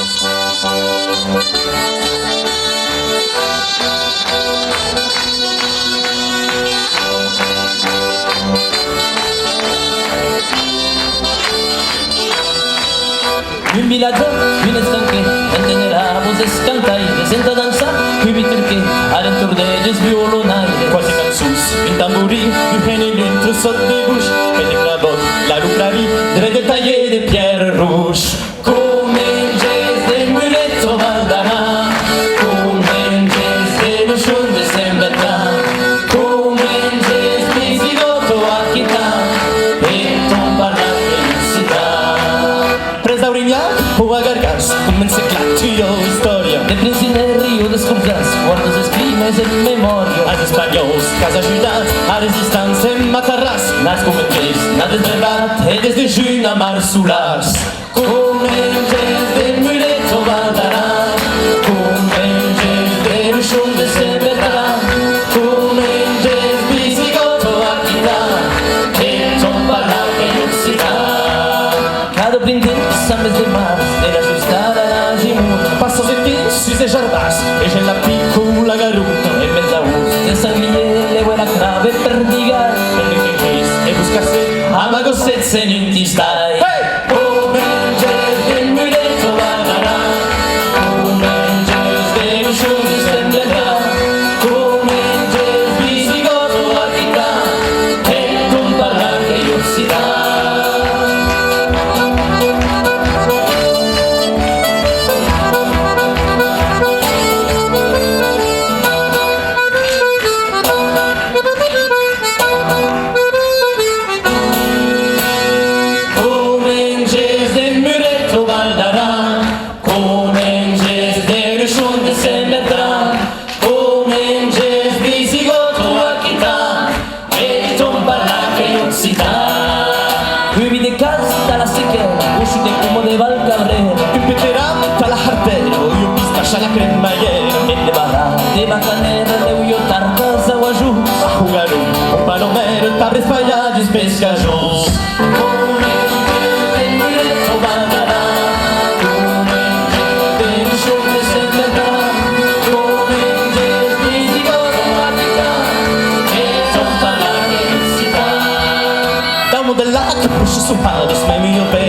Un villaggio, un estanche, entenderà voces cantaire, senza danza, qui vi turche, alentour de violonaire. Quasi cansus, un tambourine, du henny l'ultre saute des bouches, et des clabottes, la loupe la vie, des détaillés des pierres rouges. Comenges de muletto valdana, Comenges de Luchon de Sembetta, Comenges visigoto Aquita, e ton parlate lucida. Presa Aurignac, ou a Gargans, comença clactio história. De Princinerio de Scorzas, guardos escrimes en memoria. Als espanyols, cas ajudat, a resistància en Matarràs, nas Comenges, nas desbrevat, e des de juny a març solars. Comenges de muletto valdana, Comenges de Luchon de Sembetta, Comenges visigoto Aquita, e ton parlate lucida. Cada brindis, sambes de mars, de la justada a Gimuna, Passa os etins, sis e jardàs, e gen la piccola garuta. en mesaús, de sangliere, vuela crave per digar, E l'Inghis, e buscar-se, amagosset senentistai. Hey! Comenges de muletto valdana, Comenges de Luchon de Sembetta, Comenges visigoto Aquita, e ton parlate lucida. Comenges de muletto valdana, Comenges de Luchon de Sembetta, Comenges visigoto Aquita, e ton parlate lucida. Ubi de casta la sequera, usci de como de Valcabrera, Un peteram, ta la harpero, e un pistache a la cremallera. e de barra, de bacanera, de uio tartas a uaju. A jugarum, un palomero, ta espalhados pescajos. Comenges de muletto valdana, Comenges de Luchon de Sembetta, Comenges visigoto Aquita, e ton parlate lucida. Dá-me de lá que puxa suados, me meu bem.